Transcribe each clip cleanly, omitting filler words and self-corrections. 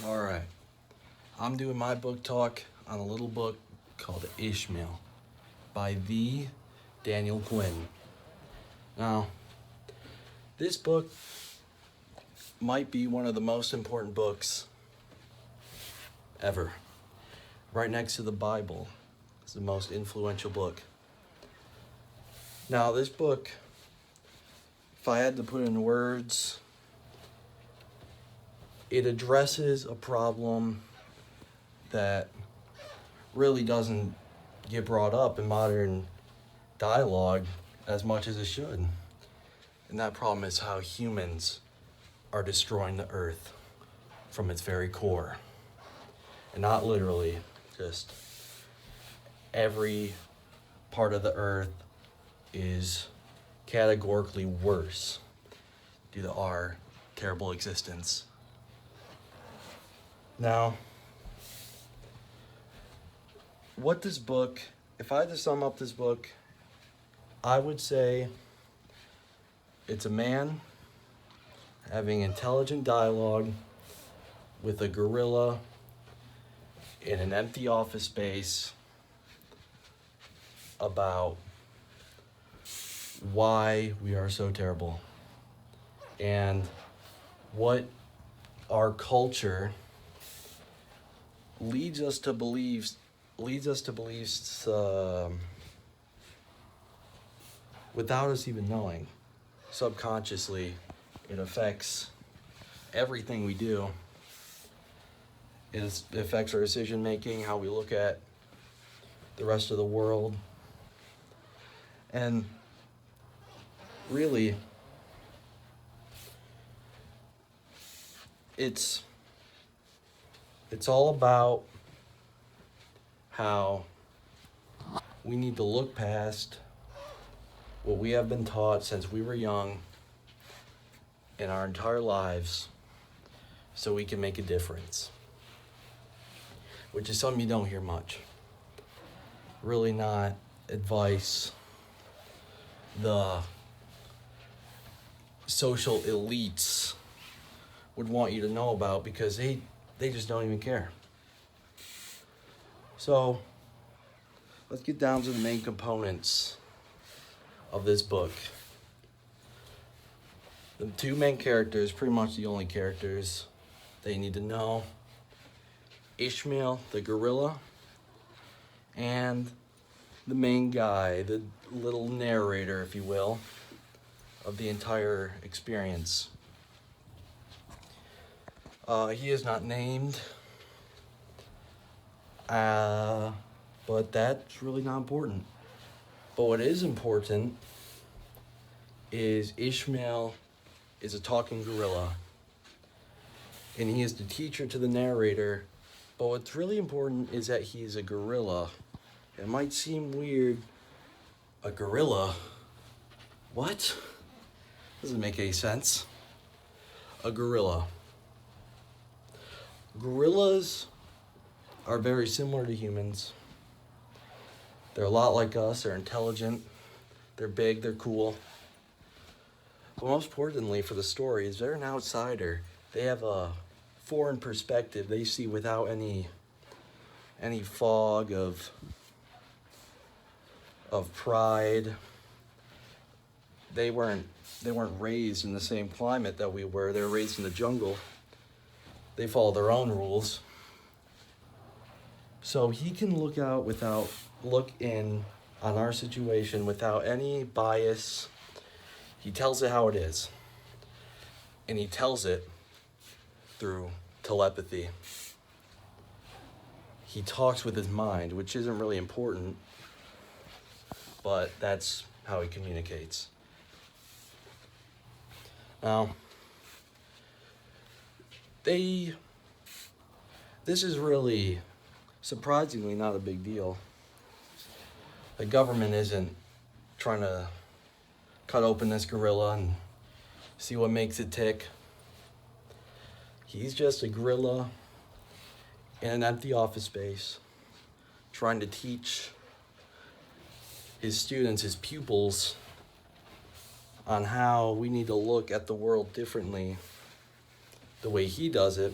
All right. I'm doing my book talk on a little book called Ishmael by the Daniel Quinn. Now, this book might be one of the most important books ever. Right next to the Bible. It's the most influential book. Now, this book, if I had to put in words, it addresses a problem that really doesn't get brought up in modern dialogue as much as it should. And that problem is how humans are destroying the earth from its very core. And not literally, just every part of the earth is categorically worse due to our terrible existence. Now, what this book, if I had to sum up this book, I would say it's a man having intelligent dialogue with a gorilla in an empty office space about why we are so terrible and what our culture leads us to believe without us even knowing. Subconsciously, it affects everything we do. It affects our decision making, how we look at the rest of the world. And really, it's all about how we need to look past what we have been taught since we were young in our entire lives so we can make a difference, which is something you don't hear much. Really not advice the social elites would want you to know about because they just don't even care. So, let's get down to the main components of this book. The two main characters, pretty much the only characters they need to know: Ishmael, the gorilla, and the main guy, the little narrator, if you will, of the entire experience. He is not named, but that's really not important. But what is important is Ishmael is a talking gorilla, and he is the teacher to the narrator. But what's really important is that he is a gorilla. It might seem weird. A gorilla? What? Doesn't make any sense. A gorilla. Gorillas are very similar to humans. They're a lot like us. They're intelligent. They're big. They're cool. But most importantly for the story is they're an outsider. They have a foreign perspective. They see without any fog of pride. They weren't raised in the same climate that we were. They were raised in the jungle. They follow their own rules. So he can look in on our situation without any bias. He tells it how it is. And he tells it through telepathy. He talks with his mind, which isn't really important, but that's how he communicates. Now, this is really, surprisingly, not a big deal. The government isn't trying to cut open this gorilla and see what makes it tick. He's just a gorilla in an empty office space trying to teach his students, his pupils, on how we need to look at the world differently, the way he does it,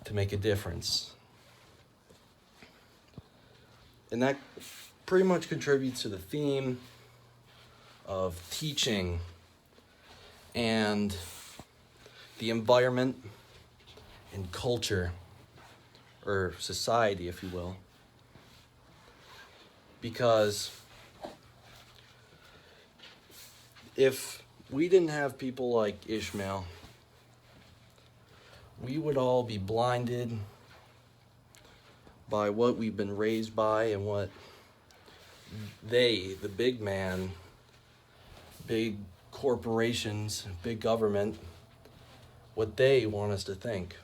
to make a difference. And that pretty much contributes to the theme of teaching and the environment and culture, or society, if you will. Because if we didn't have people like Ishmael, we would all be blinded by what we've been raised by and what they, the big man, big corporations, big government, what they want us to think.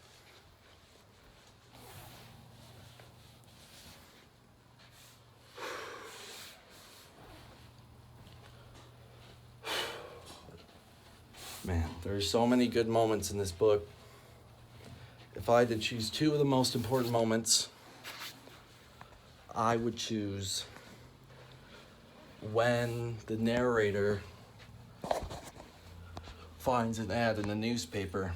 Man, there's so many good moments in this book. If I had to choose two of the most important moments, I would choose when the narrator finds an ad in the newspaper.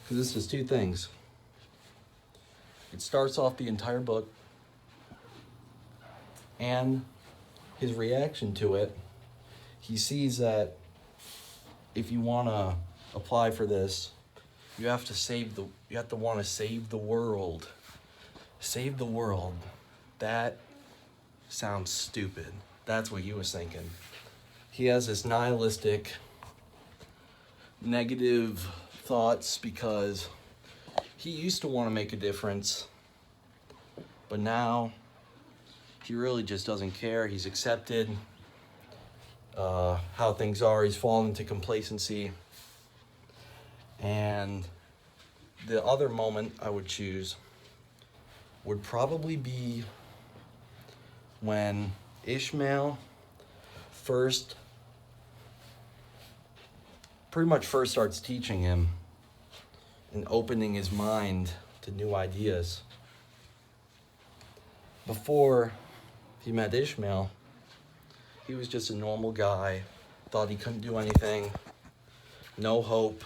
Because this is two things. It starts off the entire book, and his reaction to it, he sees that if you want to apply for this, you have to want to save the world. Save the world. That sounds stupid. That's what he was thinking. He has this nihilistic, negative thoughts because he used to want to make a difference, but now he really just doesn't care. He's accepted how things are. He's fallen into complacency. And the other moment I would choose would probably be when Ishmael pretty much first starts teaching him and opening his mind to new ideas. Before he met Ishmael, he was just a normal guy, thought he couldn't do anything, no hope,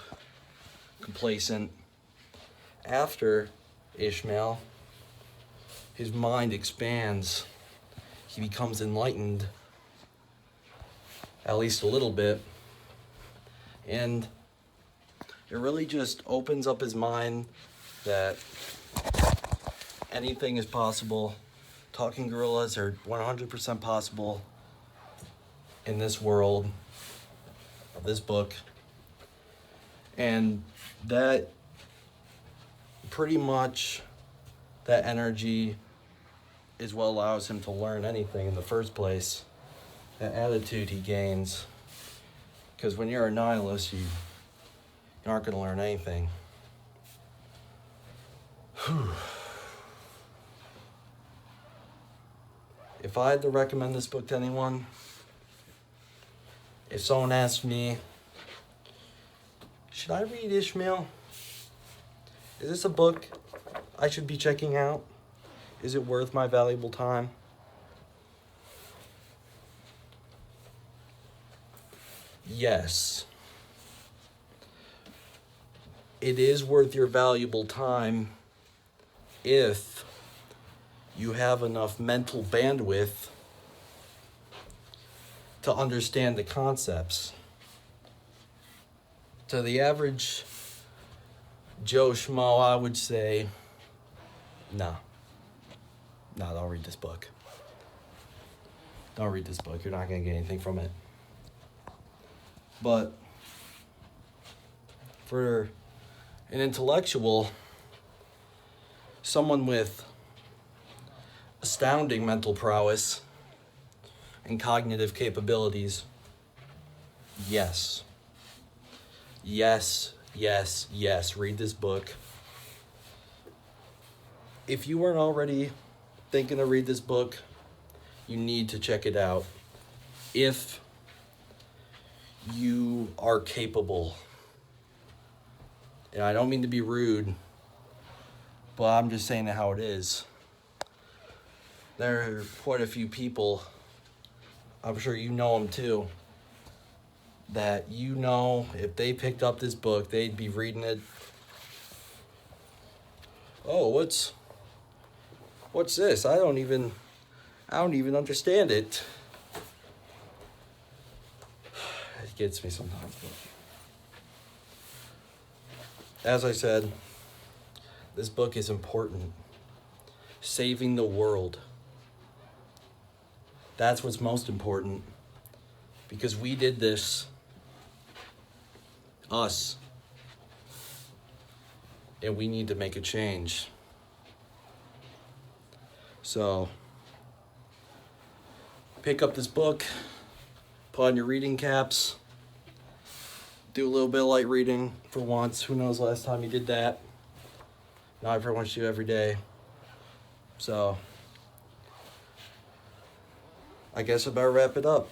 complacent. After Ishmael, his mind expands. He becomes enlightened, at least a little bit. And it really just opens up his mind that anything is possible. Talking gorillas are 100% possible in this world of this book. And that pretty much, that energy is what allows him to learn anything in the first place. That attitude he gains. Because when you're a nihilist, you aren't going to learn anything. If I had to recommend this book to anyone, if someone asked me, should I read Ishmael? Is this a book I should be checking out? Is it worth my valuable time? Yes. It is worth your valuable time if you have enough mental bandwidth to understand the concepts. To the average Joe Schmo, I would say, no, don't read this book. Don't read this book. You're not going to get anything from it. But for an intellectual, someone with astounding mental prowess and cognitive capabilities, yes. Yes, read this book. If you weren't already thinking to read this book, you need to check it out. If you are capable. And I don't mean to be rude, but I'm just saying it how it is. There are quite a few people, I'm sure you know them too, that you know if they picked up this book, they'd be reading it Oh, what's this? I don't even understand it. It gets me sometimes. As I said, this book is important. Saving the world. That's what's most important. Because we did this. Us. And we need to make a change. So, pick up this book, put on your reading caps, do a little bit of light reading for once. Who knows last time you did that? Not everyone should do every day. So, I guess I better wrap it up.